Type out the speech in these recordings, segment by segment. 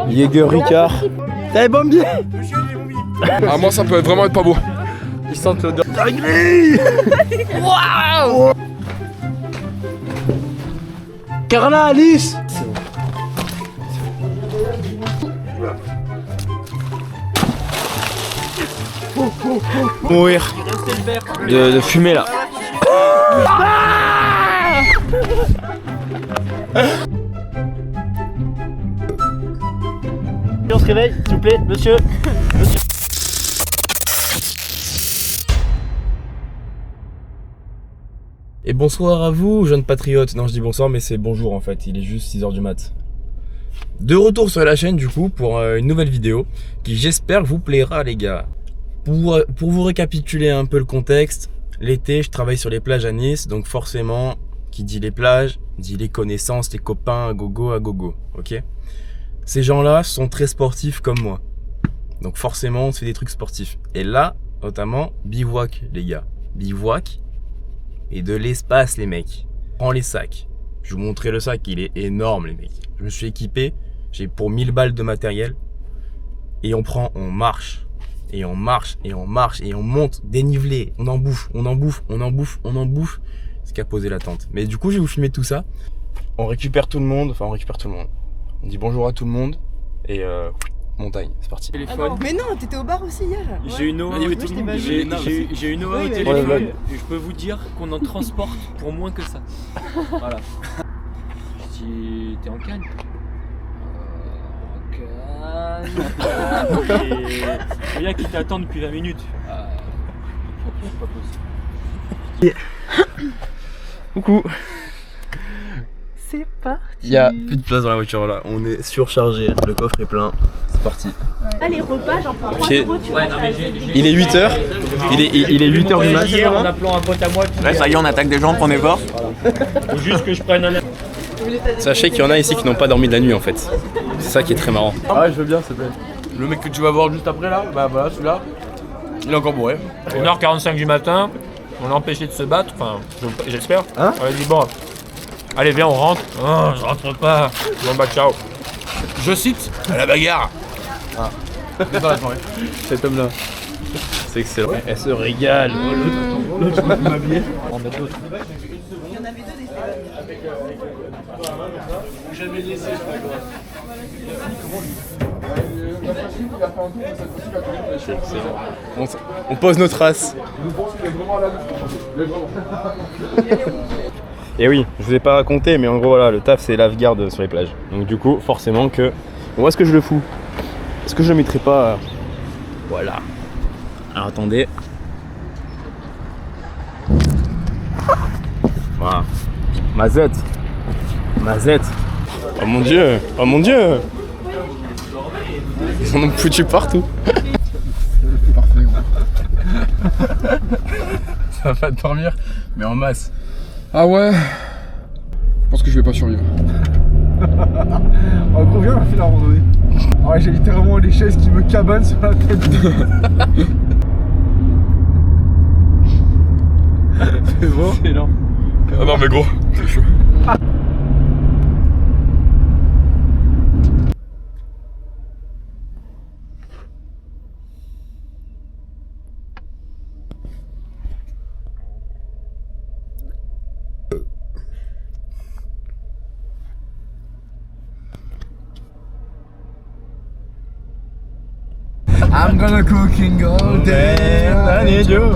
Jäger Ricard. T'as les bombiers. Ah, moi ça peut vraiment être pas beau. Ils sentent l'odeur. Dinguerie. Waouh. Carla, Alice. Mourir de fumer là. On se réveille, s'il vous plaît, monsieur. Et bonsoir à vous, jeunes patriotes. Non, je dis bonsoir, mais c'est bonjour en fait. Il est juste 6h du mat. De retour sur la chaîne du coup pour une nouvelle vidéo qui j'espère vous plaira les gars. Pour vous récapituler un peu le contexte, l'été je travaille sur les plages à Nice, donc forcément qui dit les plages dit les connaissances, les copains à gogo, ok. Ces gens-là sont très sportifs comme moi, donc forcément on se fait des trucs sportifs. Et là notamment bivouac les gars, bivouac et de l'espace les mecs. Prends les sacs, je vais vous montrer le sac, il est énorme les mecs. Je me suis équipé, j'ai pour 1000 balles de matériel et on marche. Et on marche, et on marche, et on monte, dénivelé, on en bouffe, ce qui a posé la tente. Mais du coup, je vais vous filmer tout ça. On récupère tout le monde, On dit bonjour à tout le monde, et montagne, c'est parti. Téléphone. Mais non, t'étais au bar aussi hier. J'ai une OA au téléphone, et je peux vous dire qu'on en transporte pour moins que ça. Voilà. Si t'es en Cannes. Il y a qui t'attend depuis 20 minutes. C'est pas possible. Coucou. C'est parti. Il y a plus de place dans la voiture là, on est surchargé, le coffre est plein, c'est parti. Ah, les repas, j'en prends 3 euros, tu vois. Il est 8h, il est 8h du matin. Hier, en appelant un pote à moi. Là, ça y est, on attaque des gens, prenez fort. Faut juste que je prenne un. Sachez qu'il y en a ici qui n'ont pas dormi de la nuit en fait. C'est ça qui est très marrant. Ah ouais, je veux bien, s'il te plaît. Le mec que tu vas voir juste après là, bah voilà, celui-là, il est encore bourré. 1h45 du matin, on l'a empêché de se battre, enfin, j'espère. Hein? On a dit bon, allez viens on rentre. Oh, je rentre pas. Bon bah ciao. Je cite, à la bagarre. Ah. C'est dans la soirée. Cet homme là, c'est excellent. Elle se régale. L'autre, je peux m'habiller. On en met d'autres. Il y en avait 2 des Jamais laissé, On pose nos traces. Et oui, je vous ai pas raconté, mais en gros voilà, le taf c'est lave-garde sur les plages. Donc du coup, forcément que... Où est-ce que je le fous? Est-ce que je le mettrai pas... Voilà. Alors attendez. Voilà. Mazette. Oh mon dieu. Ils en ont foutu partout. Parfait, gros. Ça va pas dormir, mais en masse. Ah ouais. Je pense que je vais pas survivre. En gros, viens, on a fait la randonnée. Ah ouais, j'ai littéralement les chaises qui me cabanent sur la tête. C'est bon? C'est lent. Ah non mais gros, c'est chaud. I'm gonna cooking all day. I need you.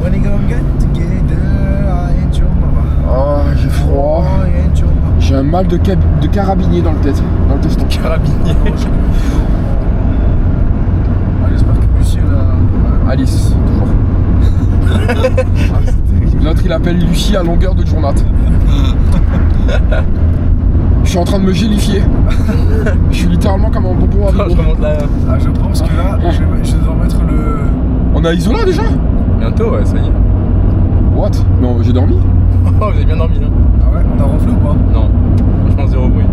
When you gonna get together, I ain't your mama. Oh, j'ai froid. I ain't your mama. J'ai un mal de carabinier dans le teston. Carabinier. Ah, j'espère que Lucie là. Alice, toujours. Ah, c'est terrible. L'autre il appelle Lucie à longueur de journate. Je suis en train de me gélifier. Je suis littéralement comme un bonbon à Je bonbon. remonte là. Ah, je pense que là, je dois mettre le. On a Isola déjà? Bientôt, ouais, ça y est. What? Non, j'ai dormi. Oh, vous avez bien dormi là. Ah ouais, on a renflé ou pas? Non, franchement, zéro bruit.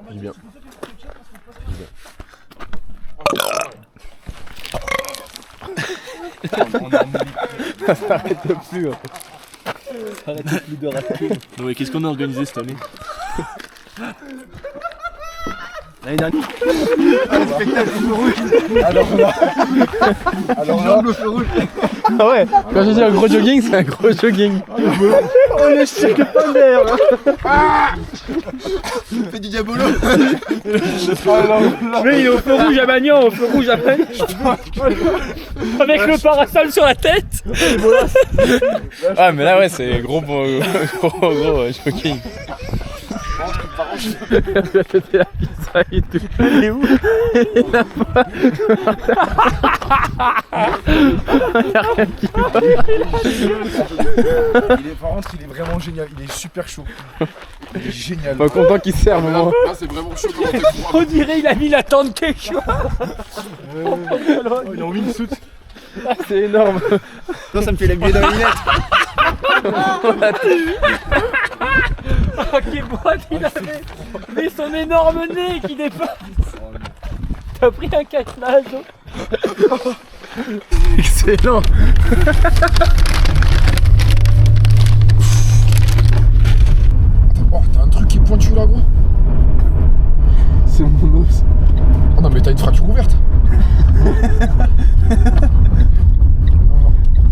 J'ai bien. Ça s'arrête plus. Ça arrête plus de rater. Non mais qu'est-ce qu'on a organisé cette année? L'année dernière. Le spectacle du feu rouge. Alors là, le feu rouge. Ah ouais, quand je dis un gros jogging, c'est un gros jogging. Oh le chien de pas d'air. Fais du diabolo. Mais il est au feu rouge à Magnan, au feu rouge à Magnan. Avec le parasol sur la tête. Ah, mais là, ouais, c'est gros jogging. C'était la pizza et tout. Elle est où? Il a pas. Y'a rien qui va. Par contre, il est vraiment génial. Il est super chaud. Il est génial. Pas content qu'il se serve, moi. Là, c'est vraiment chaud. On dirait il a mis la tente quelque chose. Il est en wingsuit. C'est énorme. Non, ça me fait la biais dans les lunettes. Oh, quel boîte il avait. Et son énorme nez qui dépasse. T'as pris un casse-nage. Excellent. Oh, t'as un truc qui est pointu là, gros. C'est mon os. Oh non, mais t'as une fracture ouverte.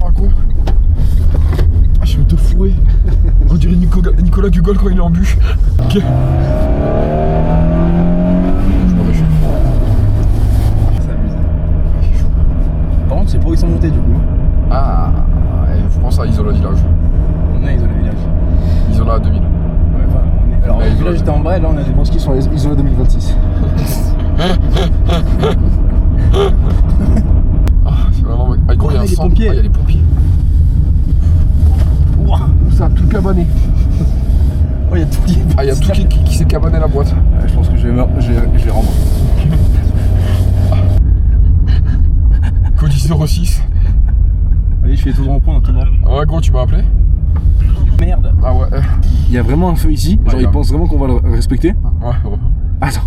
Oh, gros. Ah, je vais te fouer. On dirait Nicolas Gugol quand il est en bûche. Ok. Je m'en vais. C'est amusant. Par contre, je sais pas où ils sont montés du coup. Ah, je pense à Isola Village. On est Isola Village. Isola 2000. Ouais, enfin, on est... Alors, Ouais, le village était en bas et là on a des bancs qui sont à Isola 2026. Ah, c'est vraiment. Ah, gros, il y a un les centre. pompiers. Ah, il y a les pompiers. Ouah, ça a tout cabané. Oh, il y a tout qui est Ah, il y a tout qui s'est cabané la boîte. Je pense que je vais rendre. Code 06. Allez, je fais tout le rond-point dans tout le monde. Ah ouais, gros, tu m'as appelé? Merde. Ah ouais. Il y a vraiment un feu ici. Genre, Ouais, ils grave. pensent vraiment qu'on va le respecter. Ouais. Attends.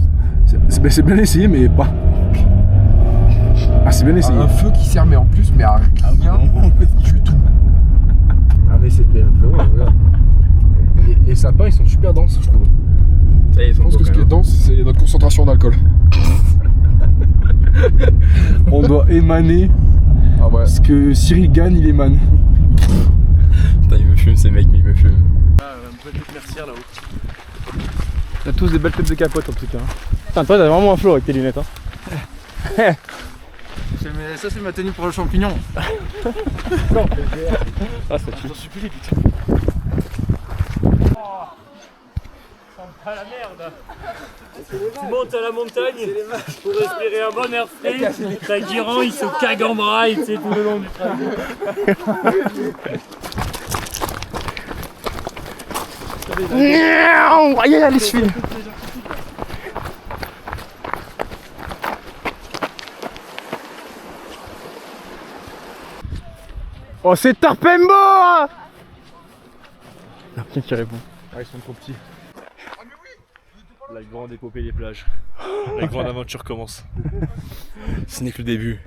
C'est bien essayé, mais pas. Ah, c'est bien essayé. Un feu qui sert, mais en plus, mais à rien du tout. Ah, mais c'est bien. Regarde. Les sapins, ils sont super denses, je trouve. Ça y est, Je pense que ce qui est dense, c'est notre concentration d'alcool. On doit émaner Ah ouais. ce que Cyril gagne, il émane. Putain, il me fume, ces mecs, mais il me fume. Un peu de mercière là-haut. T'as tous des belles têtes de capote en tout cas. Putain, toi t'as vraiment un flow avec tes lunettes. Hein. Ça, c'est ma tenue pour le champignon. Non. Ah, ça tue. J'en suis plus, putain. À la merde. Tu montes à la montagne pour respirer un bon air frais. T'as Guiran, il se cague en braille, tu sais, tout le long du trajet. Aïe aïe, allez, je file. Oh, c'est Tarpembo! Là, tiens qui répond. Ah, ils sont trop petits. La grande épopée des plages. La grande aventure commence. Ce n'est que le début.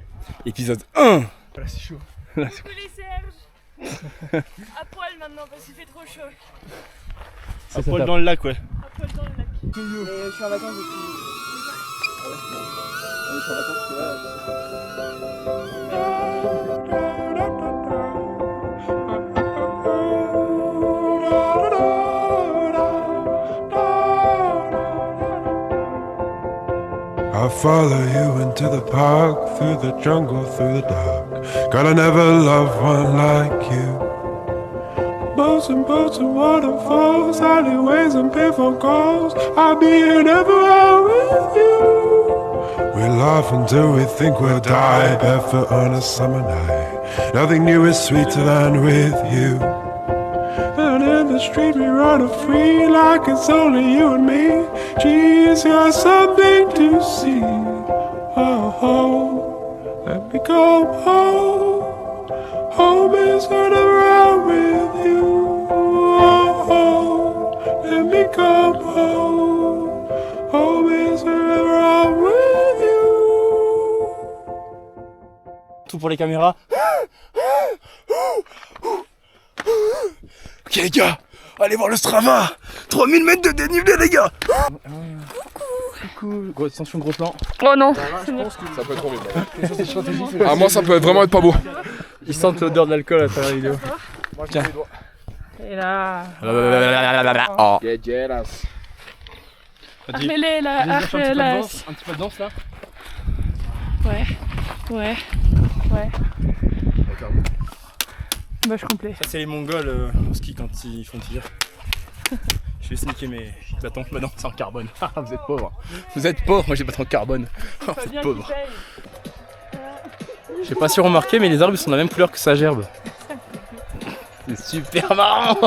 Épisode 1. Là, c'est chaud. Coucou les Serge. À poil maintenant parce qu'il fait trop chaud. À poil dans le lac, ouais. À poil dans le lac. Je suis en vacances depuis. I'll follow you into the park, through the jungle, through the dark. God, I never loved one like you. Boats and waterfalls, alleyways and payphone calls. I'll be here everywhere with you. We laugh until we think we'll die, barefoot on a summer night. Nothing new is sweeter than with you. And in the street we run free like it's only you and me. She's got something to see. Oh, oh, let me go home. Home is right around with you. Oh, oh, let me come home. Home is right around with you. Tout pour les caméras. Ok les gars, allez voir le Strava. 3000 mètres de dénivelé les gars. Coucou. Grosse attention, gros plan. Oh non. Ça peut être horrible. Ah moi ça peut vraiment être pas beau. Ils sentent l'odeur de l'alcool à travers la vidéo. Tiens. Et là. Oh. Armez-les là, armez-les. Un petit peu de danse là. Ouais. Bâche complet. Ça c'est les Mongols au ski quand ils font tir. Je vais sniquer mes bâtons. Bah non, c'est en carbone. Vous êtes pauvres. Vous êtes pauvres, moi j'ai des bâtons en carbone. Vous êtes pauvres. Je sais pas si vous remarquez, mais les arbres sont de la même couleur que sa gerbe. C'est super marrant.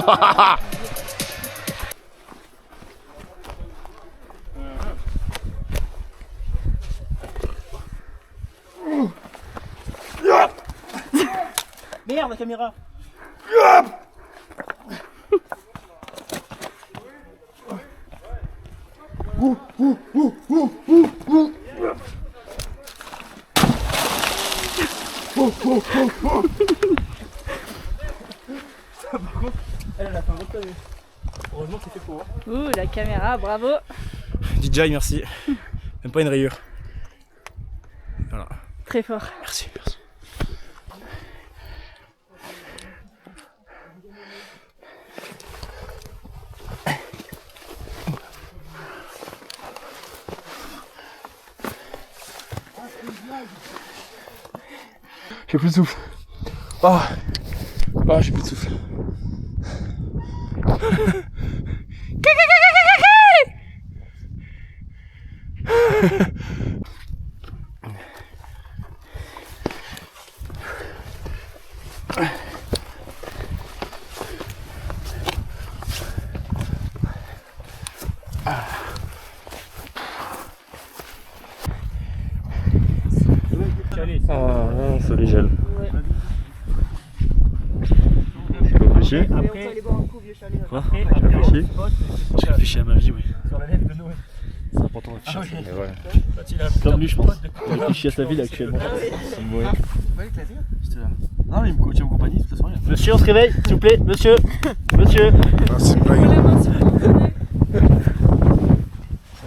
Merde, la caméra. Elle a fait un gros pavé. Heureusement que c'était pour. Ouh, la caméra, bravo. DJI, merci. Même pas une rayure. Voilà. Très fort. Merci. J'ai plus de souffle. Ah, j'ai plus de souffle. Ah, ça les gèle. Et on peut aller boire un coup, vieux chalet. J'ai réfléchi à ma vie, oui. C'est important de réfléchir. Comme lui, je pense. Il réfléchit à sa vie actuellement. Non, mais il me tient en compagnie, de toute façon. Monsieur, on se réveille, s'il vous plaît. Monsieur. C'est pas La main, s'il vous plaît.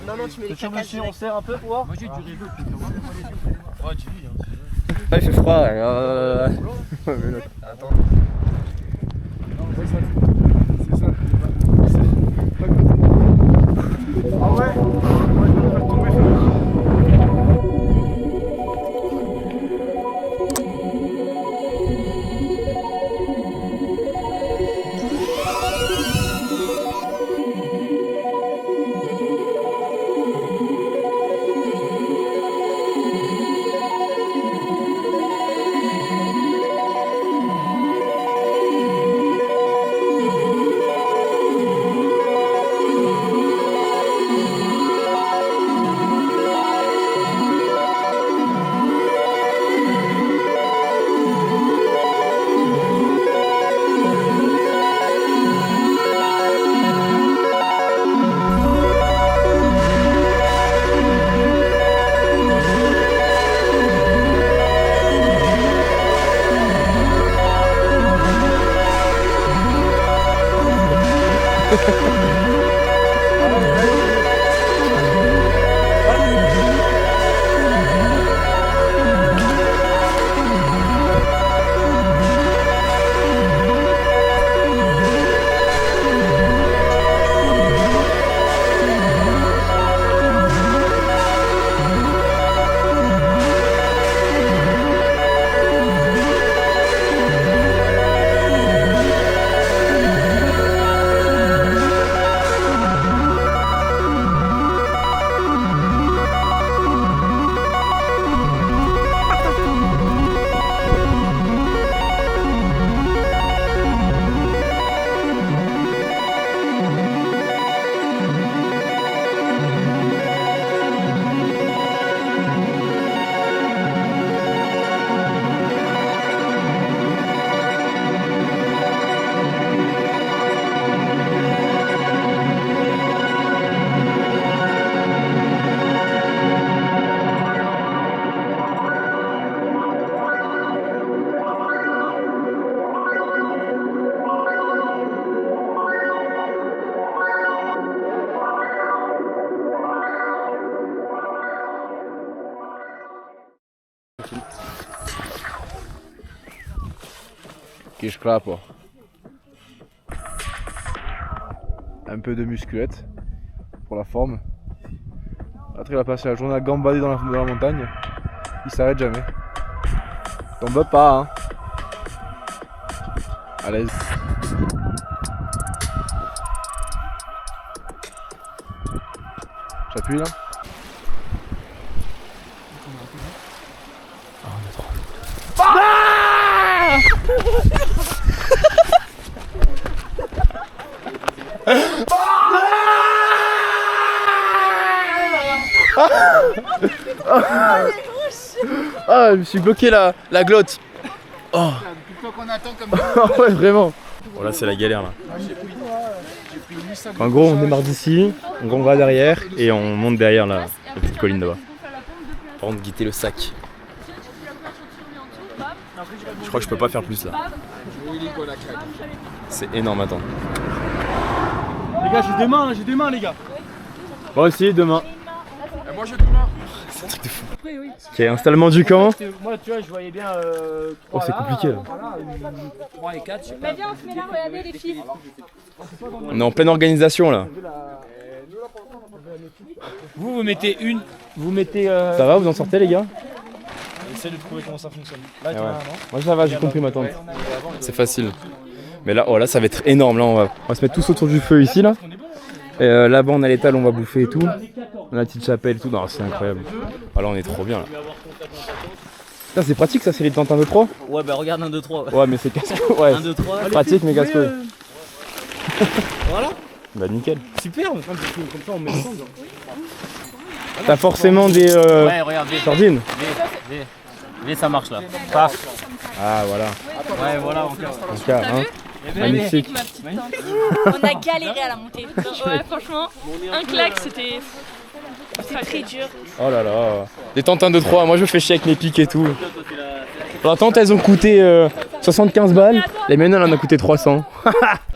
Non, tu mets les cacanes Monsieur, on serre un peu pour voir. Moi, j'ai du réseau. Ah, il fait froid. C'est ça. Ah ouais. Qui je clappe. Un peu de musculette pour la forme. Après il va passer la journée à gambader dans la montagne. Il s'arrête jamais. Tombe pas hein. À l'aise. J'appuie là. Ah, je me suis bloqué la glotte. Oh. Ouais, vraiment. Bon là c'est la galère là. En gros on démarre d'ici, on va derrière et on monte derrière la petite colline là-bas. Par contre guetter le sac. Je crois que je peux pas faire plus là. C'est énorme, attends. Les gars, j'ai des mains les gars. Moi aussi demain. Et moi j'ai tout là. C'est un truc de fou. Ok, installement du camp. Moi tu vois je voyais bien Oh c'est compliqué là. 3 et 4. Mais viens, on se met là, regardez les filles. On est en pleine organisation là. Vous mettez une. Vous mettez. Ça va, vous en sortez les gars? Essaye de trouver comment ça fonctionne. Là, Ah ouais. Moi ça va, j'ai compris ma tante. C'est facile. Mais là, oh là ça va être énorme. Là on va se mettre tous autour du feu ici là. Et là-bas on a l'étal, on va bouffer et tout. On a la petite chapelle et tout. Non, c'est incroyable. Ah là on est trop bien là. Putain, c'est pratique ça, c'est les tentes 1, 2, 3. Ouais bah regarde 1, 2, 3. Ouais mais c'est casse-couille. Ouais. 1, 2, 3. Pratique mais casse-couille. Voilà. Bah nickel. Super, comme ça on met le temps. T'as forcément des Ouais regarde V. sardines. V ça marche là. Paf. Ah voilà. Ouais voilà encore. En tout cas, hein. Magnifique. On a galéré à la montée. Ouais, franchement, un claque, c'était très dur. Oh là là. Des tentes 1, 2, 3, moi je me fais chier avec mes pics et tout. Alors tentes elles ont coûté 75 balles, les miennes elles en ont coûté 300.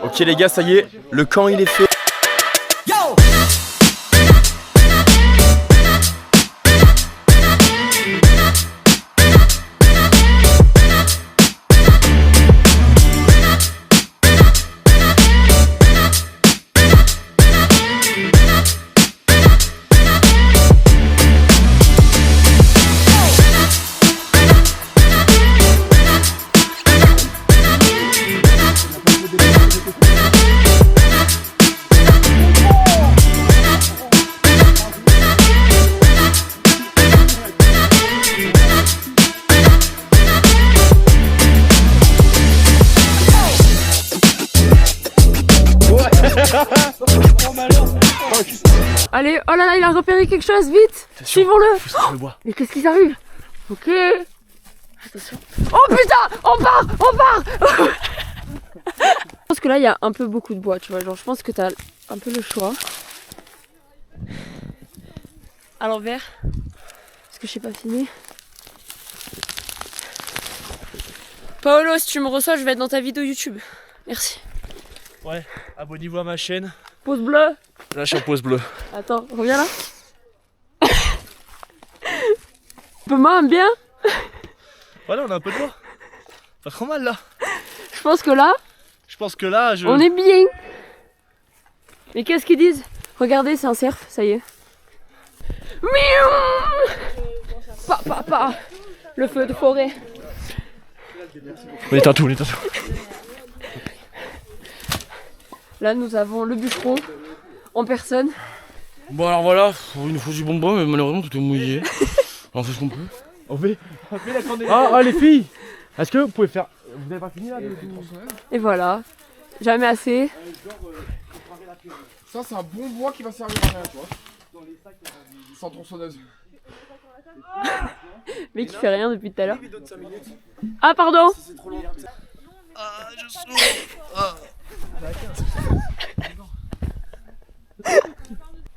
Ok les gars, ça y est, le camp il est fait. Allez, oh là là, il a repéré quelque chose, vite. Suivons-le. Mais qu'est-ce qui arrive? Ok. Attention. Oh putain, on part. Je pense que là, il y a un peu beaucoup de bois, tu vois. Genre, je pense que t'as un peu le choix. À l'envers. Parce que je sais pas filmer. Paolo, si tu me reçois, je vais être dans ta vidéo YouTube. Merci. Ouais, abonnez-vous à ma chaîne. Pouce bleu. Là je suis en pause bleue. Attends, reviens là. Un peu moins bien. Voilà, on a un peu de bois. Pas trop mal là. Je pense que là, Je pense que là, on est bien. Mais qu'est-ce qu'ils disent? Regardez, c'est un cerf, ça y est. Miaou. Pa. Le feu de forêt. On est à tout, Là, nous avons le bûcheron en personne. Bon alors voilà, il nous faut du bon bois mais malheureusement tout est mouillé. On fait ce qu'on peut. On fait. Ah les filles, est-ce que vous pouvez faire. Vous n'avez pas fini là Et voilà. Jamais assez. Ça c'est un bon bois qui va servir à rien, tu vois. Sans tronçonneuse. Mais qui fait rien depuis tout à l'heure. Ah pardon. Ah je souffre.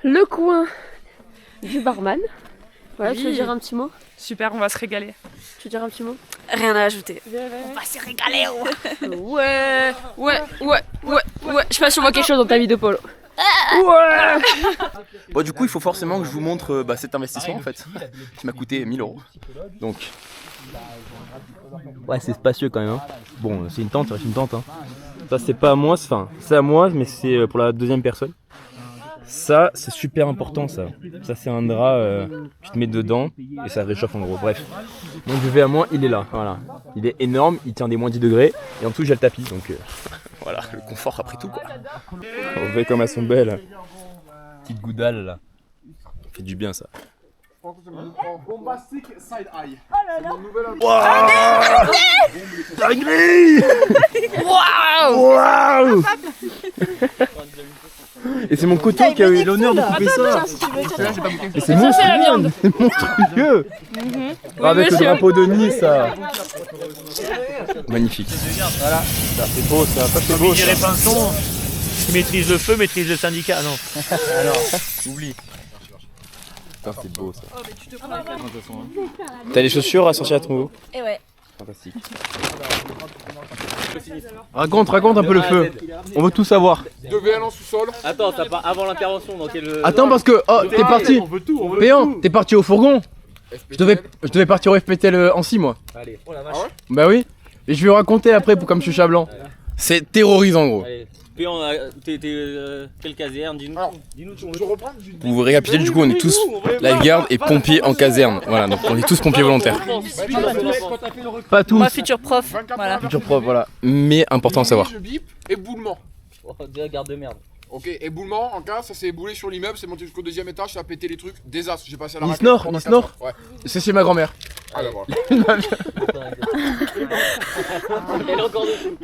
Le coin du barman. Voilà, tu veux dire un petit mot? Super, on va se régaler. Tu veux dire un petit mot? Rien à ajouter. On va se régaler. Ouais. Je sais pas si on voit quelque chose dans ta vidéo, Polo. Ouais. Bon du coup il faut forcément que je vous montre cet investissement en fait qui m'a coûté 1000 €. Donc Ouais, c'est spacieux quand même. Hein. Bon, c'est une tente, ça reste une tente. Hein. Ça, c'est pas à moi, enfin, c'est à moi, mais c'est pour la deuxième personne. Ça, c'est super important, ça. Ça, c'est un drap, tu te mets dedans et ça réchauffe en gros. Bref. Donc, je vais à moi, il est là. Voilà. Il est énorme, il tient des moins 10 degrés. Et en dessous, j'ai le tapis. Donc, voilà, le confort après tout, quoi. On fait comme elles sont belles. Petite goudale, là. Ça fait du bien, ça. Bombastic side eye. Oh là là. Waouh! Dinguerie! Waouh! Et c'est mon couteau qui a eu l'honneur de couper ça. Mais c'est monstrueux! Avec le drapeau de Nice, ça. Magnifique. Voilà. Ça c'est beau, ça. Ça c'est beau. Dirait Pinson, qui maîtrise le feu, maîtrise le syndicat. Non. Alors, oublie. Putain, c'est beau ça. T'as les chaussures à sortir à ton haut? Et ouais. Fantastique. Raconte un peu le feu. On veut tout savoir. 2 VL en sous-sol. Attends, t'as pas avant l'intervention dans quel. Attends parce que t'es parti. Péan, t'es parti au fourgon. Je devais partir au FPTL en 6 mois. Allez, Ah ouais? Bah oui. Et je vais vous raconter après comme je suis chat blanc. C'est terrorisant gros. allez. Péan, t'es quelle caserne? Dis-nous ton. Je reprends. Vous récapitulez du coup, on est tous lifeguard et pompiers en caserne. Voilà, donc on est tous pompiers volontaires. Pas tous. Moi, futur prof. Voilà. Futur prof, voilà. Mais important à savoir. Je bip, éboulement. Déjà garde de merde. Ok, éboulement en cas, ça s'est éboulé sur l'immeuble, c'est monté jusqu'au 2e étage, ça a pété les trucs, désastre, j'ai passé à la Nice raquette Nord, pendant Nice 4 Nord. heures. Ouais. C'est chez ma grand-mère. Ah bah voilà. Elle est encore dessus.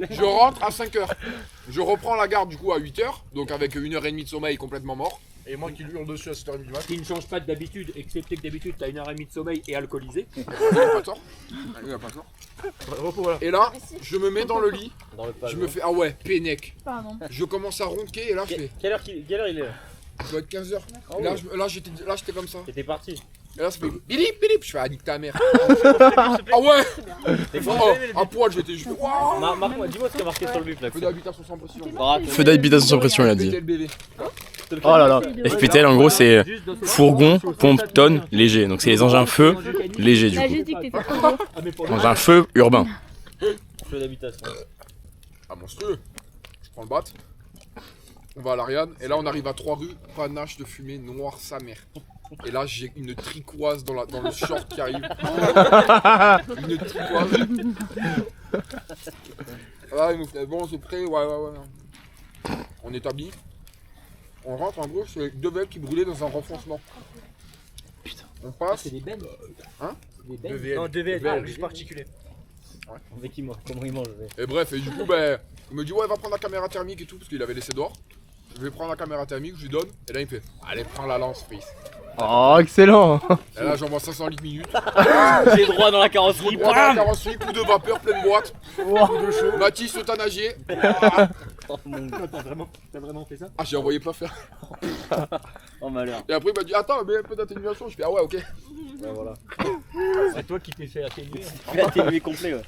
Je rentre à 5h. Je reprends la garde du coup à 8h, donc avec 1h30 de sommeil complètement mort. Et moi qui lui hurle dessus à 7h30 du mat. Qui ne change pas d'habitude, excepté que d'habitude t'as 1h30 de sommeil et alcoolisé. Il a pas tort. Il a pas tort. Et là, je me mets dans le lit, je me fais, ah ouais, peinec. Pardon. Je commence à ronquer et là je fais, Quelle heure il est là? ça doit être 15h. Et là j'étais comme ça. T'étais parti. Et là ça fait bilip bilip, je fais, ah nique ta mère. Ah ouais. Oh, à poil j'étais juste. Marc-moi, dis-moi ce qu'il y a marqué sur le but là. Feu d'habitation sans pression. Feu d'habitation sans pression, il a dit. FPTLBV. Oh là là. FPTL en gros c'est fourgon, pompe, tonne, léger. Donc c'est les engins feu légers du Là, coup. j'ai dit que t'étais trop beau. Engins feu urbain. Feu d'habitation. Ah monstrueux. Je prends le bat. On va à l'Ariane et là on arrive à 3 rues, panache de fumée noire sa mère. Et là j'ai une tricoise dans le short qui arrive. Une tricoise. Là il nous fait bon c'est prêt, ouais. On établit. On rentre en gros, c'est 2 VL qui brûlaient dans un renfoncement. Putain. On passe. C'est des bennes. Hein? Des bennes. 2VL. Non, 2VL, 2VL. juste particulier. Avec qui moi? Comment il mange? Et bref, et du coup, ben, il me dit ouais, va prendre la caméra thermique et tout, parce qu'il avait laissé dehors. Je vais prendre la caméra thermique, je lui donne, et là il me fait allez, prends la lance, fils. Oh excellent. Et là j'envoie 500 litres minutes. J'ai droit dans la carrosserie. Droit dans la carrosserie, coup de vapeur, pleine boîte. Coup de chaud. Mathis euthanagié. Oh mon gars. T'as vraiment fait ça? Ah, j'ai envoyé pas faire. Oh malheur. Et après il m'a dit attends, mais un peu d'atténuation. Je fais ah ouais, ok. Ouais, voilà. C'est toi qui t'es fait atténuer. Atténué complet, ouais.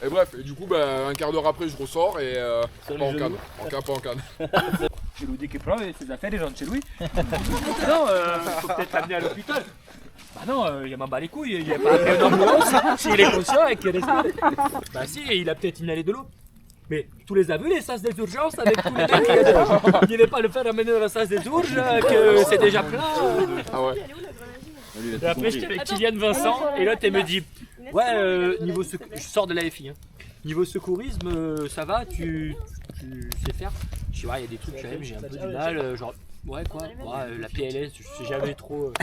Et bref, et du coup, ben, un quart d'heure après, je ressors et Sur pas les en genoux. canne. En canne, pas en canne. Chez Louis dit qu'il prend ses affaires, les gens de chez Louis. Non, faut peut-être l'amener à l'hôpital. Bah non, il m'en bat les couilles, il a pas appelé une ambulance, s'il est conscient et qu'il respire. Bah si, il a peut-être inhalé de l'eau. Mais tous les aveux, les sas des urgences avec tous les mecs qu'il y a dedans. Il n'y avait pas le faire amener dans la sas des urgences, que c'est déjà plein. Ah ouais. Et après, j'étais avec Kylian Vincent, et l'autre, elle me dit ouais, niveau je sors de la FI. Hein. Niveau secourisme, ça va, tu sais faire. Je dis ouais, il y a des trucs quand même, j'ai un peu du mal, genre ouais quoi, ouais, la PLS, je sais jamais trop.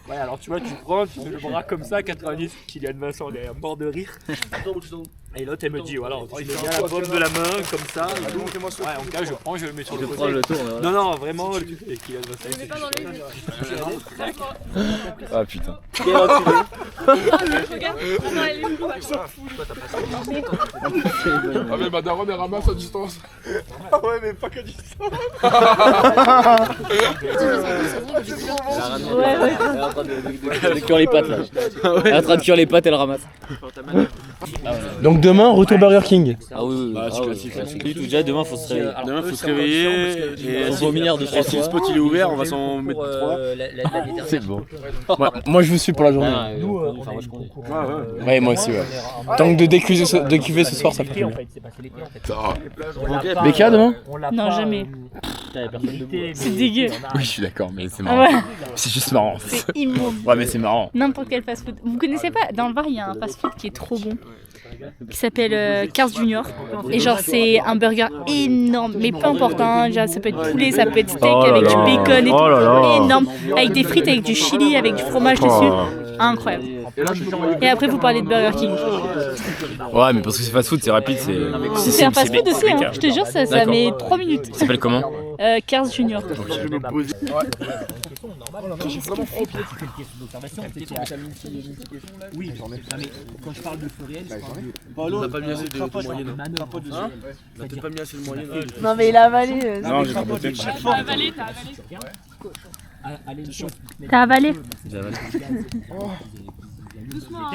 Ouais, alors tu vois, tu prends, tu mets le bras comme ça, 90, Kylian Vincent derrière, mort de rire. Et l'autre elle me dit voilà, tu mets bien la paume de la main comme ça. Et tout. Ouais, en cas je prends, je le mets sur le côté. Le tour, Non, non, vraiment, le truc avec Kylian Vincent. Ah putain. Quel enculé. Ah mais ma daronne elle ramasse à distance. Ah ouais mais pas qu'à distance. Elle est en train de cuire les pâtes là. Elle est en train de cuire les pâtes, elle ramasse. Donc demain, retour Burger King. Ah oui, Bah, c'est classique. Du tout, déjà demain faut se réveiller. Demain, faut se réveiller. Et Faut vomir de si le spot il est ouvert, on va s'en mettre 3. C'est bon. Moi je vous suis pour la journée. Ouais, moi aussi, ouais. Tant que de décuver ce soir, ça fait bien. Becca demain? Non, jamais. C'est dégueu. Oui, je suis d'accord, mais c'est Ah marrant. ouais. C'est juste marrant. C'est immonde. Ouais, mais c'est marrant. N'importe quel fast-food. Vous connaissez pas? Dans le Var, il y a un fast-food qui est trop bon. Qui s'appelle Cars Junior. Et genre, c'est un burger énorme. Mais peu importe, hein. Genre, ça peut être poulet, ça peut être steak avec du bacon et tout. Énorme. Avec des frites, avec du chili, avec du fromage dessus. Incroyable. Et après, vous parlez de Burger King. Ouais, mais parce que c'est fast food, c'est rapide, C'est un fast-food aussi, hein. Je te jure, ça met 3 minutes. Ça s'appelle comment? Cars Junior. Oui, mais quand je parle de feu réel, je parle de... On n'a pas mis assez de moyenne. On n'a peut-être pas mis assez de moyenne. Non, mais il a avalé. Non, j'ai crapoté. T'as avalé, t'as avalé. T'as avalé.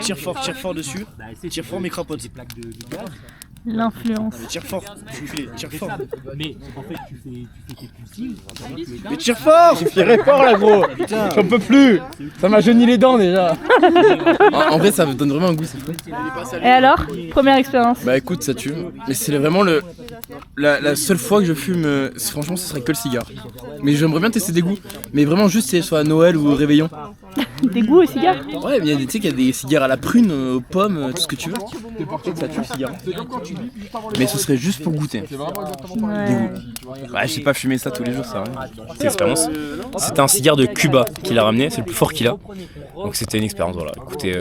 Tire fort dessus. Tire fort mes crapotes. L'influence. Tire fort. Tire fort. Mais en fait, tu fais tes pulsings. Mais tire fort. J'ai tiré fort là, gros. J'en peux plus. Ça m'a jauni les dents déjà. En fait, ça me donne vraiment un goût. Et alors, première expérience? Bah écoute, ça tue. Mais c'est vraiment la seule fois que je fume. Franchement, ce serait que le cigare. Mais j'aimerais bien tester des goûts. Mais vraiment juste, c'est soit à Noël ou au réveillon. Des goûts au cigare? Ouais, mais tu sais qu'il y a des cigares à la prune, aux pommes, tout ce que tu veux. Ça tue le cigare. Mais ce serait juste pour goûter. Des goûts. Ouais, je sais pas fumer ça tous les jours, ça rien. C'est une expérience. C'était un cigare de Cuba qu'il a ramené, c'est le plus fort qu'il a. Donc c'était une expérience, voilà. Écoutez,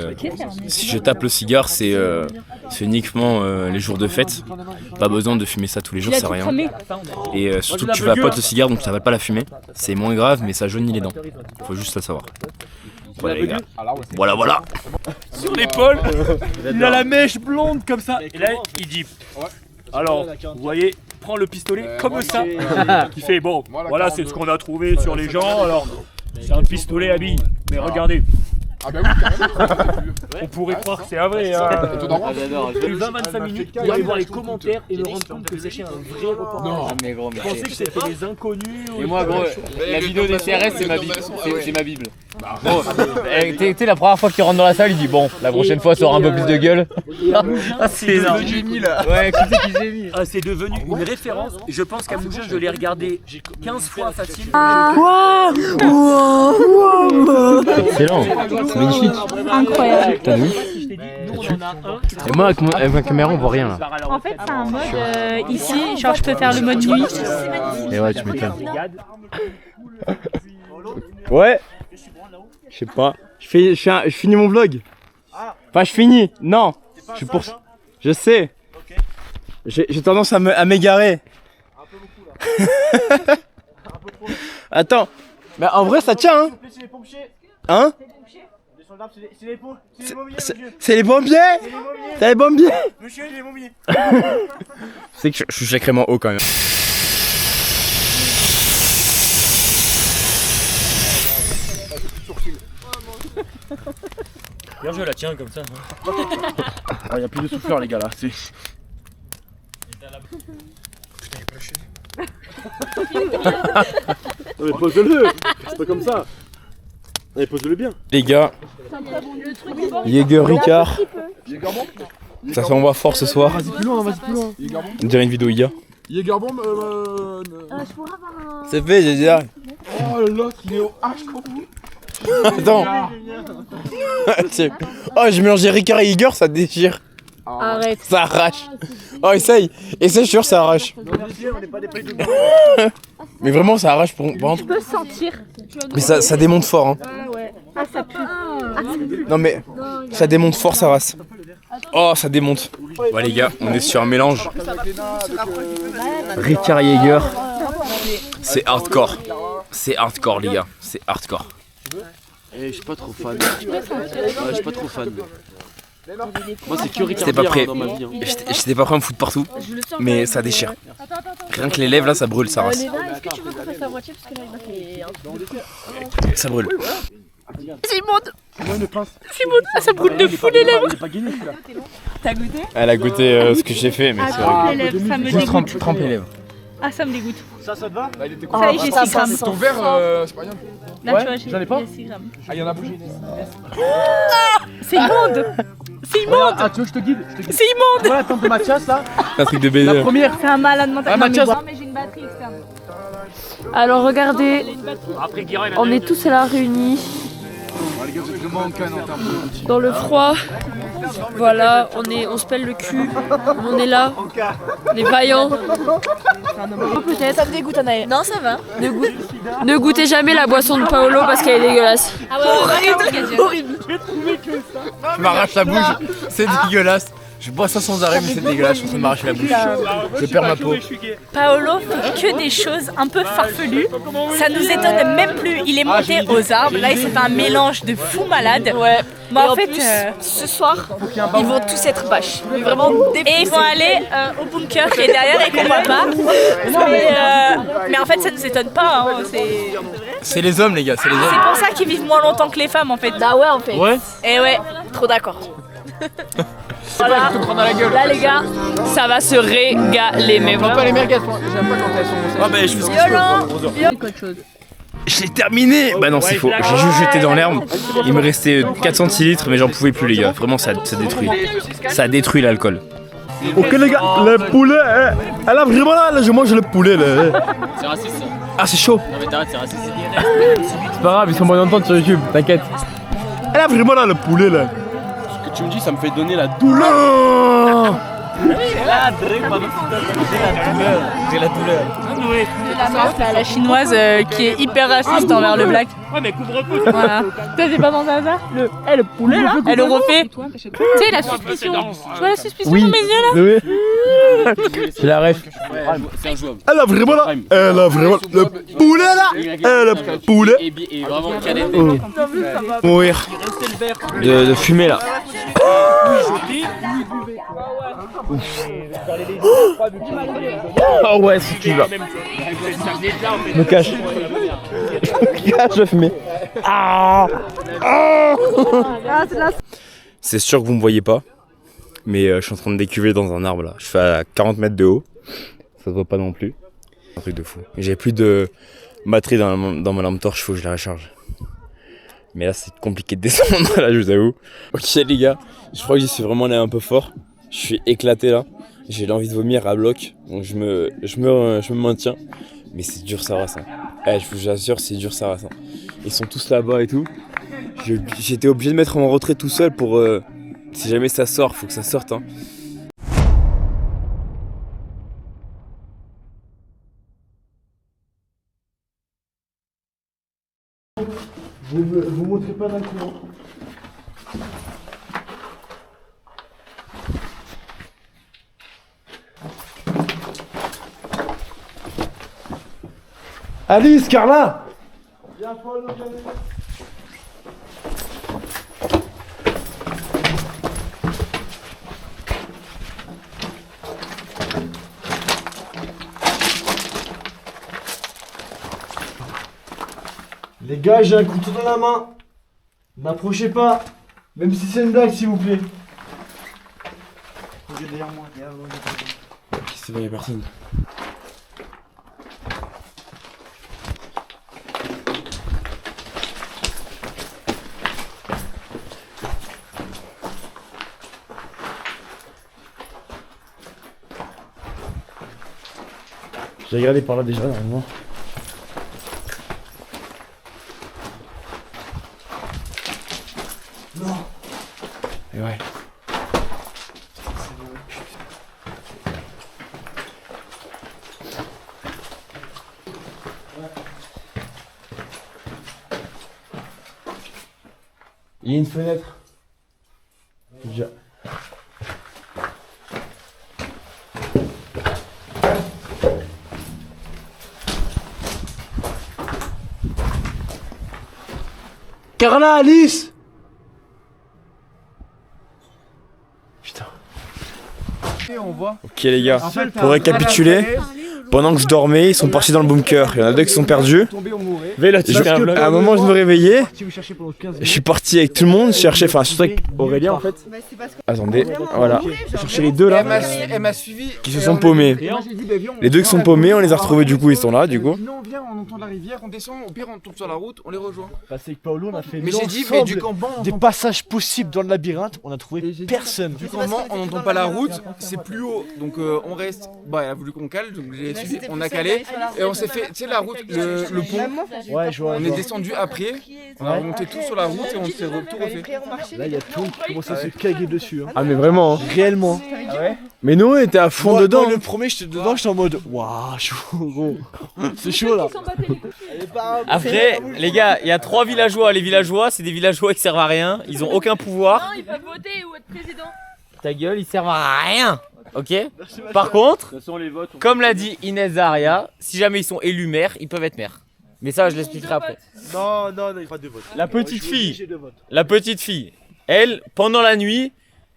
si je tape le cigare, c'est uniquement les jours de fête. Pas besoin de fumer ça tous les jours, c'est rien. Et surtout que tu vapotes le cigare, donc tu n'avales pas la fumée. C'est moins grave, mais ça jaunit les dents. Faut juste le savoir. Voilà les gars. Voilà. Sur l'épaule, il a la mèche blonde comme ça. Et là, il dit. Alors, vous voyez, prends le pistolet comme ça. Qui fait bon, voilà, c'est ce qu'on a trouvé sur les gens. Alors, c'est un pistolet à billes. Mais regardez. Ah bah oui, carrément. On pourrait croire que c'est un vrai. J'ai eu 20-25 minutes pour aller voir les commentaires et me rendre compte que c'était un vrai reportage. Non, mais gros, Je pensais que c'était les inconnus. Et moi, gros, la vidéo des CRS, c'est ma Bible. C'est ma Bible. Gros, tu sais, la première fois qu'il rentre dans la salle, il dit bon, la prochaine fois, ça aura un peu plus de gueule. Ah, c'est énorme. Ouais, qui c'est qui j'ai mis? Ah, c'est devenu une référence. Je pense qu'à Mougin, je l'ai regardé 15 fois facile. Excellent. C'est magnifique. Incroyable. T'as vu? Et moi, avec ma caméra, on voit rien là. En fait, c'est un mode ici, genre je peux faire le mode nuit. Et ouais, tu m'étonnes. Ouais. Je sais pas. Je finis mon vlog. Enfin, je finis. Non. Je sais. J'ai tendance à m'égarer. Attends. Mais en vrai, ça tient, hein? C'est les pompiers? C'est les pompiers? Monsieur, il est pompiers. C'est que je suis sacrément haut quand même. Bien joué, la tiens comme ça. Il y a plus de souffleurs les gars là. Non mais pose-le. C'est pas comme ça. Allez, pose-le bien. Les gars, Jäger Ricard. Ça s'envoie fort ce soir. Vas-y plus loin. On dirait une vidéo IA. Jägerbomb, C'est fait, j'ai dit. oh l'autre il est au H quoi. Attends. Oh, j'ai mélangé Ricard et Jäger, ça déchire. Arrête. Ça arrache. Oh, essaye, je suis sûr, ça arrache. Mais vraiment, ça arrache pour Tu peux sentir. Mais ça démonte fort, hein. Ah ouais. Ah ça pue. Non mais ça démonte fort sa race. Oh, ça démonte. Ouais les gars, on est sur un mélange. Ricard Jäger. C'est hardcore. C'est hardcore les gars. C'est hardcore. Je suis pas trop fan. Je suis pas trop fan. Moi c'est que Ricard J'étais pas prêt. dans ma vie. J'étais pas prêt à me foutre partout. Mais ça déchire. Rien que les lèvres là, ça brûle sa race. Est-ce que tu veux qu'on fasse la moitié parce que là il y en a qui... Ça brûle. C'est immonde. C'est immonde. Ah, ça brûle de fou les lèvres. T'as goûté? Elle a goûté ce que j'ai fait, mais c'est Ah, les lèvres, ça me dégoûte. trempe les lèvres. Ah, ça me dégoûte. Ça te va? Ça y est, j'ai 6 grammes. Ton verre, c'est pas rien. Là, tu vois, j'ai 6 grammes. Ah, il y en a bougé. C'est immonde. C'est immonde. Ah, tu veux que je te guide? C'est immonde. Voilà, tente de Mathias là. Un truc de baiser. La première. C'est un malade mental. Ah, Non, mais Mathias. non, mais j'ai une batterie externe. Alors regardez, Après Guérin, il a on est tous là réunis dans le froid. Voilà, on se pèle le cul, on est là, on est vaillants. Peut-être. Ça me dégoûte, Anaël. Non, ça va. Ne goûtez jamais la boisson de Paolo parce qu'elle est dégueulasse. Ah ouais, horrible. Je m'arrache la bouche, c'est dégueulasse. Je bois ça sans arrêt, mais c'est dégueulasse, je suis en train de m'arracher la bouche. Je perds ma peau. Paolo fait que des choses un peu farfelues. Ça nous étonne même plus. Il est monté aux arbres. Là, il s'est fait un mélange de fou malade. Ouais. Mais en Et fait, plus, ce soir, ils vont tous être bâches. Mais vraiment et ils vont aller au bunker qui est derrière et qu'on voit pas. Mais en fait, ça nous étonne pas. Hein. C'est les hommes, les gars, c'est les C'est hommes. pour ça qu'ils vivent moins longtemps que les femmes, en fait. Ah ouais, en fait. Ouais. Et ouais. Trop d'accord. Voilà. Là les gars, ça va se régaler, mais Prends vraiment. pas les merguez, j'aime pas quand elles sont. Ah bah je fais ce que je peux. Je l'ai terminé. Bah non, c'est faux. J'ai juste jeté dans l'herbe. Il me restait 4 centilitres, mais j'en pouvais plus, les gars. Vraiment, ça détruit. Ça détruit l'alcool. Ok les gars, le poulet, elle a vraiment là, je mange le poulet là. C'est raciste ça. Ah, c'est chaud. Non mais t'arrêtes, c'est raciste. C'est pas grave, ils sont bonnes entendre sur YouTube, t'inquiète. Elle a vraiment là le poulet là. Ce que tu me dis, ça me fait donner la douleur. Non. J'ai la douleur. La meuf, là, la chinoise qui est hyper raciste envers le black. Ouais mais couvre-feu. Voilà. Toi, j'ai pas pensé à ça? Le poulet là, elle le refait. Tu sais, la suspicion. Tu vois la suspicion dans mes yeux là? Oui. C'est la ref. C'est injouable. Elle a vraiment là. Elle a vraiment le poulet là. Elle a le poulet. Et vraiment, canette. Mourir. De fumer là. Oh ouais, si tu vas. Me cache. Me cache, je vais fumer. Ah. C'est sûr que vous me voyez pas, mais je suis en train de décuver dans un arbre là. Je fais à 40 mètres de haut. Ça se voit pas non plus. Un truc de fou. J'ai plus de batterie dans ma lampe torche, faut que je la recharge. Mais là c'est compliqué de descendre là, je vous avoue. Ok les gars, je crois que j'y suis vraiment allé un peu fort. Je suis éclaté là. J'ai l'envie de vomir à bloc, donc je me maintiens. Mais c'est dur sa race. Hein. Je vous assure, c'est dur sa race. Hein. Ils sont tous là-bas et tout. J'étais obligé de mettre en retrait tout seul pour... si jamais ça sort, faut que ça sorte. Hein. Vous montrez pas d'un coup. Alice, Carla. Les gars, j'ai un couteau dans la main. N'approchez pas. Même si c'est une blague, s'il vous plaît. Derrière moi, C'est bon, y'a personne. J'ai regardé par là déjà, normalement. Non. Et ouais. Il y a une fenêtre. Déjà. Carla, Alice. Ok les gars, pour récapituler, Pendant que je dormais, ils sont partis dans le bunker. Il y en a 2 qui sont perdus. À un moment, je me réveillais. Je suis parti avec tout le monde, chercher, enfin surtout avec Aurélien en fait. Attendez, voilà. Chercher les 2 là. Elle m'a suivi. Qui se sont paumés. Les 2 qui sont paumés, on les a retrouvés du coup, ils sont là du coup. Non, viens, on entend la rivière, on descend, au pire on tombe sur la route, on les rejoint. Bah, c'est que Paolo, on a fait Mais j'ai dit, mais du campement. des passages possibles dans le labyrinthe, on a trouvé personne. Du campement, on n'entend pas la route, c'est plus haut, donc on reste. Bah, elle a voulu qu'on cale, donc j'ai suivi, on a calé, et on s'est fait, tu sais, la route, le pont. Ouais, je vois. On est descendu après, on a remonté tout sur la route et on s'est tout refait. Là, il y a tout qui commence à se caguer dessus. Hein. Ah, mais vraiment. Hein. Réellement. Mais nous, on était à fond dedans. Moi, le premier, j'étais dedans, j'étais en mode waouh, chaud, gros. C'est chaud là. Après, les gars, il y a 3 villageois. Les villageois, c'est des villageois qui servent à rien. Ils ont aucun pouvoir. Non, ils peuvent voter ou être président. Ta gueule, ils servent à rien. Ok. Par contre, comme l'a dit Inès Zaharia, si jamais ils sont élus maires, ils peuvent être maires. Mais ça, je l'expliquerai après. Non, il n'y a pas de vote. La petite fille, elle, pendant la nuit,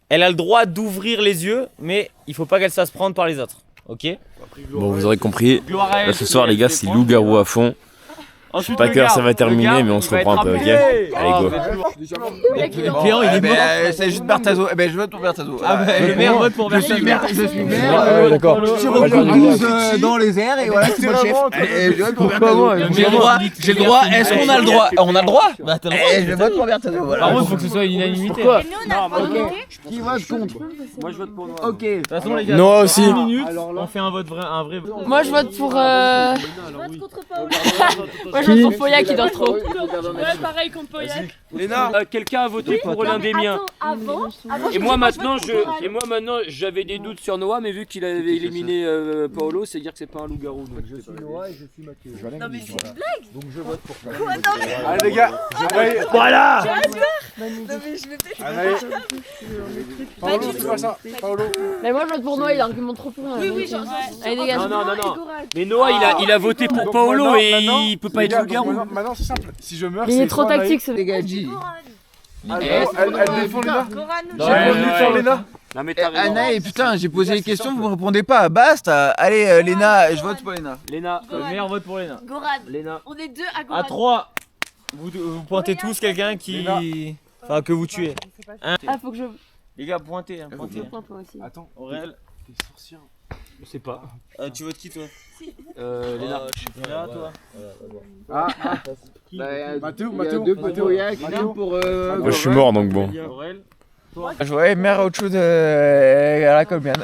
elle a le droit d'ouvrir les yeux, mais il faut pas qu'elle se fasse prendre par les autres. Ok. Bon, vous aurez compris. Là, ce soir, les gars, c'est loup-garou à fond. Je sais pas que ça va terminer, mais on se reprend un peu, ok? Allez, go. Le Péan, il est mort. C'est juste Berthazo. Eh ben, je vote pour Berthazo. Ah bah, le maire vote pour Berthazo. Je suis maire. D'accord. Je recule dans les airs et voilà, c'est moi le chef. Je vote pour Berthazo. J'ai le droit. Est-ce qu'on a le droit? On a le droit? Bah, t'as le droit. Je vote pour Berthazo. Par contre, il faut que ce soit une unanimité. Qui vote contre? Moi, je vote pour Noah. Ok. De toute façon, les gars, Noah aussi. on fait un vote vrai, un vrai. Moi, je vote pour. Moi, je vote pour Poya qui dort trop. Ouais, pareil contre Poya. Léna, quelqu'un a voté pour l'un des miens. Et moi maintenant, j'avais des doutes sur Noah, mais vu qu'il avait éliminé Paolo, c'est dire que c'est pas un loup-garou. Je suis Noah et je suis Mathieu. Non mais c'est une blague. Donc je vote pour ça. Allez les gars, voilà. Non mais je vais peut-être. Paolo, fais pas ça. Paolo. Mais moi je vote pour Noah, il a un argument trop pour. Oui, j'en sais. Allez dégage. Non. Mais Noah, il a voté pour Paolo et il peut pas être loup-garou. Maintenant c'est simple. Si je meurs, il est trop tactique ce gars. Elle défend Léna. J'ai défend Léna. Anna, et putain, j'ai posé les questions, vous me répondez pas. Basta. Allez, Léna, je vote pour Léna. Léna, le meilleur vote pour Léna. Goran. Léna. On est 2 à Goran. À 3. Vous pointez tous quelqu'un qui. Enfin, que vous tuez. Ah, faut que je. Les gars, pointez. Je pointe toi aussi. Attends, Aurel. t'es sorcière. Je sais pas. Tu votes qui toi? Léna. Léna, toi. Mathéo, Yak, pour. Moi, je suis mort donc bon. Aurel. Je voyais mère autre chose à la commune.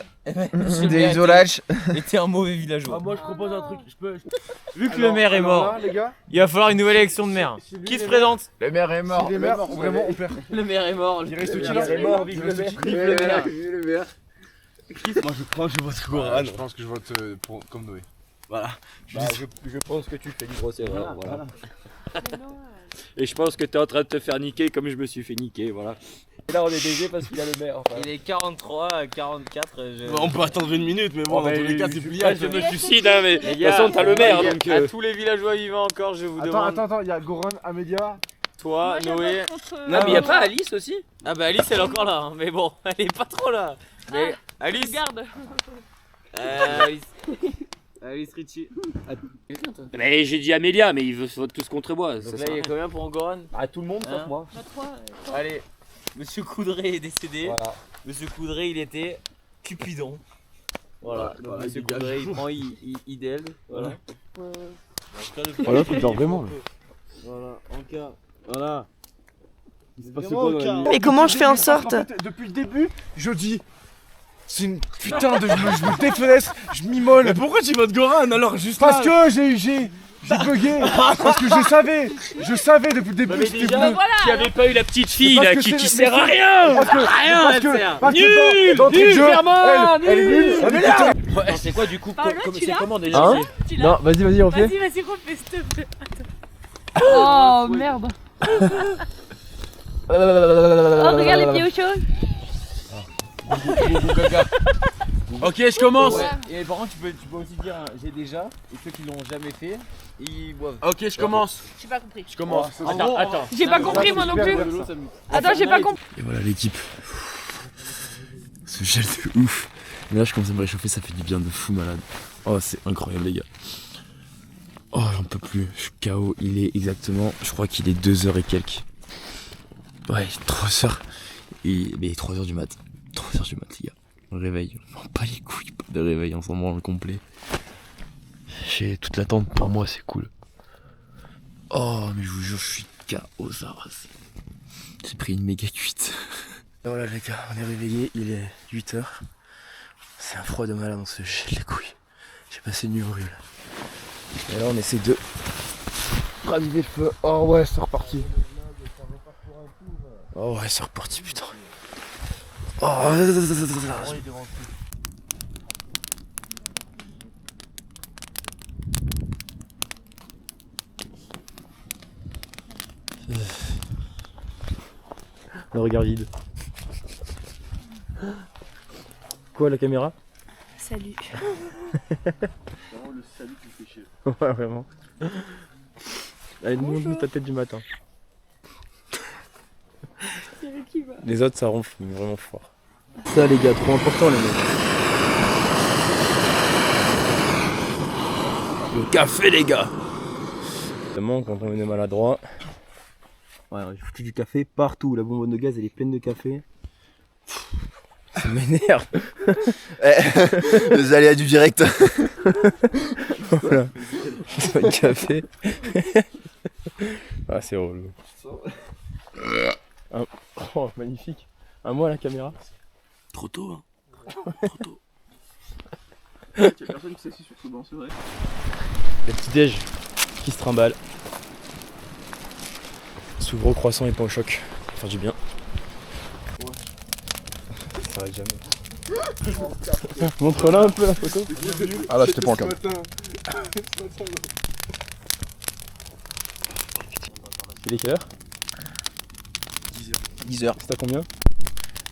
Des isolages. Et t'es un mauvais villageois. Moi je propose un truc. Vu que le maire est mort, il va falloir une nouvelle élection de maire. Qui se présente? Le maire est mort. Les maires, vraiment, on perd. Le maire est mort. Il reste qui Le là? maire est mort. Vive le maire. Le maire. Moi je crois que je vote Goran. Je pense que je vote comme Noé. Voilà. Je pense que tu fais une grosse erreur. Voilà. Et je pense que t'es en train de te faire niquer comme je me suis fait niquer. Voilà. Et là, on est baisé parce qu'il a le maire. Enfin. Il est 43 à 44. On peut attendre une minute, mais bon, dans tous les cas, c'est pliable. Je me suicide, hein, mais de toute façon, t'as le maire. Donc, à tous les villageois vivants encore, je vous demande. Attends, il y a Goran, Amédia. Toi, Noé. Non, mais y'a pas Alice aussi? Ah bah Alice, elle est encore là, hein. Mais bon, elle est pas trop là. Mais Alice. Garde. Alice Ritchie. Mais j'ai dit Amélia, mais ils votent tous contre moi. Donc là, il y a combien pour Goran? Ah, tout le monde sauf moi. Allez, Monsieur Coudray est décédé. Voilà. Monsieur Coudray, il était Cupidon. Voilà, donc Monsieur Coudray, il prend Idel. Voilà. Voilà, tu dors vraiment là. Voilà, en cas. Voilà. Il se passe quoi dans la vie? Et comment je fais en sorte? En fait, depuis le début, je dis. C'est une putain de. Je me défenestre, je m'immole. Mais pourquoi tu votes Goran alors juste Parce que j'ai bugué. Parce que je savais depuis le début que c'était déjà, bleu. s'il n'y avait pas eu la petite fille là qui sert à rien. Parce que Nul, dans nul, jeu, Germain, elle est nulle. C'est quoi du coup? C'est comment déjà? Hein? Non, vas-y, on fait. Vas-y, refais s'il te plaît. Oh merde. Oh, regarde les pieds au chaud. Ok, je commence. Ouais. Et par contre, tu peux aussi dire j'ai déjà, et ceux qui l'ont jamais fait, ils boivent. Ok, je commence. J'ai pas compris. Je commence. Attends. J'ai pas compris moi non plus. Attends, j'ai pas compris. Et voilà l'équipe. Ce gel de ouf. Mais là, je commence à me réchauffer, ça fait du bien de fou malade. Oh, c'est incroyable, les gars. Oh, j'en peux plus, je suis KO. Il est exactement, je crois qu'il est 2h et quelques. Ouais, 3h. Mais 3h du mat. 3h du mat, les gars. On réveille, on m'en pas les couilles de réveil, on s'en branle complet. J'ai toute l'attente pour moi, c'est cool. Oh, mais je vous jure, je suis KO, ça rase. J'ai pris une méga cuite. Et voilà, les gars, on est réveillés, il est 8h. C'est un froid de malade, on se gèle les couilles. J'ai passé une nuit horrible. Et là, on essaie de raviver le feu. Oh ouais, c'est reparti. Oh ouais, c'est reparti, putain. Oh, le regard vide. Quoi, la caméra? Salut. Vraiment le salut qui fait chier. Ouais, vraiment. Allez, montre-nous ta tête du matin. Les autres, ça ronfle, mais vraiment fort. Ça, les gars, trop important, les mecs. Le café, les gars. Évidemment, quand on est maladroit. Ouais, j'ai foutu du café partout. La bonbonne de gaz, elle est pleine de café. Ça m'énerve. Les aléas du direct. Voilà. Le café. Ah, c'est relou. Oh, magnifique. Un mot à la caméra. Trop tôt, hein. Trop tôt. Il y a personne qui s'assit sur ce banc, c'est vrai. Le petit déj qui se trimballe. Sous gros croissant et pain au choc. Ça va faire du bien. Ouais. Ça va jamais. Montre-la un peu la photo. Ah là, j'étais pas en cam. Il est quelle heure? 10h. C'est à combien?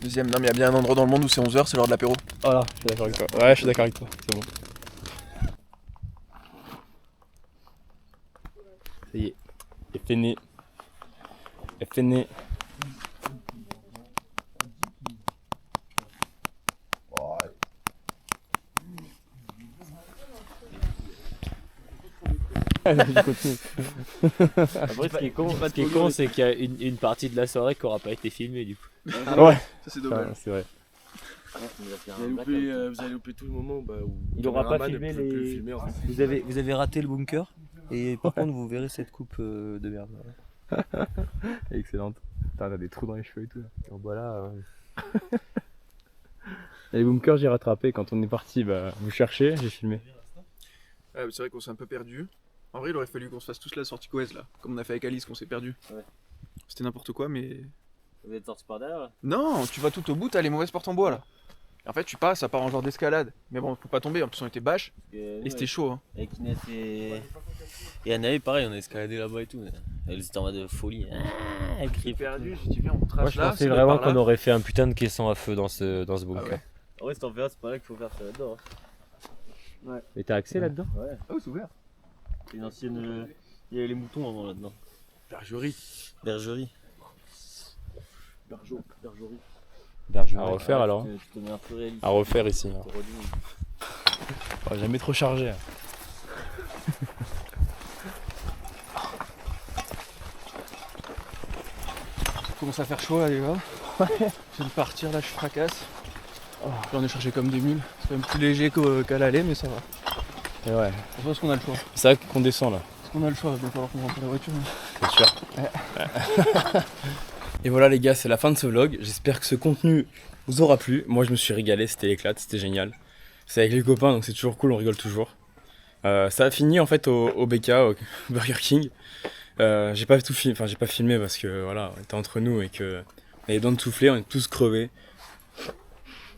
Deuxième, non mais il y a bien un endroit dans le monde où c'est 11h, c'est l'heure de l'apéro. Voilà, je suis d'accord avec toi. Ouais, je suis d'accord avec toi, c'est bon. Ça y est, est fini. Est fini. Après, ce qui est con, c'est qu'il y a une partie de la soirée qui aura pas été filmée du coup. Ouais, ça c'est dommage. C'est vrai. Vous allez louper tout le moment où il aura pas filmé les... filmer, en fait. Vous avez raté le bunker et par contre vous verrez cette coupe de merde. Excellente. Putain, t'as des trous dans les cheveux et tout. En voilà. Et les bunkers, j'ai rattrapé. Quand on est parti, vous cherchez, j'ai filmé. Ouais, c'est vrai qu'on s'est un peu perdu. En vrai, il aurait fallu qu'on se fasse tous la sortie Coez là, comme on a fait avec Alice, qu'on s'est perdu. Ouais. C'était n'importe quoi, mais. Vous êtes sorti par derrière là? Non, tu vas tout au bout, t'as les mauvaises portes en bois là. Et en fait, tu passes, ça part en genre d'escalade. Mais bon, faut pas tomber, en plus on était bâches. Et c'était chaud. Hein. Avec Inès et Anaï, pareil, on a escaladé là-bas et tout. Elles étaient en mode de folie. Ah, elles crient. Perdu, j'ai dit viens, on trace Moi je là. pensais vraiment qu'on aurait fait un putain de caisson à feu dans ce bunker. Ah ouais. En vrai, si t'en fais un, c'est pas là qu'il faut faire ça là-dedans. Ouais. Et t'as accès là-dedans? Ouais. Ah oui, c'est ouvert. C'est une ancienne. Il y avait les moutons avant là-dedans. Bergerie. Bergerie. À refaire alors. Je te mets un peu réaliste. À refaire ici. Oh, jamais trop chargé. Commence à faire chaud là les gars. Ouais. Je viens de partir là, je fracasse. Oh, là on est chargé comme des mules. C'est quand même plus léger qu'à l'aller, mais ça va. Et ouais. Je pense qu'on a le choix. C'est vrai qu'on descend là. Parce qu'on a le choix, il va falloir qu'on rentre la voiture. C'est sûr. Ouais. Et voilà les gars, c'est la fin de ce vlog. J'espère que ce contenu vous aura plu. Moi je me suis régalé, c'était l'éclate, c'était génial. C'est avec les copains donc c'est toujours cool, on rigole toujours. Ça a fini en fait au BK, au Burger King. J'ai pas tout filmé, enfin j'ai pas filmé parce que voilà, on était entre nous et que on avait besoin de souffler, on est tous crevés.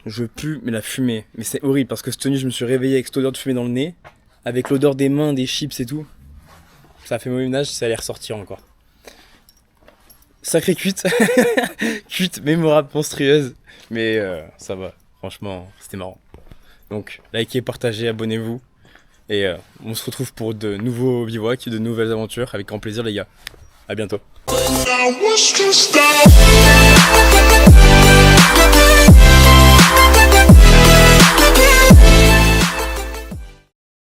Je pue mais la fumée, mais c'est horrible parce que cette nuit je me suis réveillé avec cette odeur de fumée dans le nez, avec l'odeur des mains, des chips et tout. Ça a fait mauvais ménage, ça allait ressortir encore. Sacrée cuite, cuite mémorable, monstrueuse, mais ça va, franchement c'était marrant. Donc likez, partagez, abonnez-vous et on se retrouve pour de nouveaux bivouacs, de nouvelles aventures avec grand plaisir les gars. À bientôt.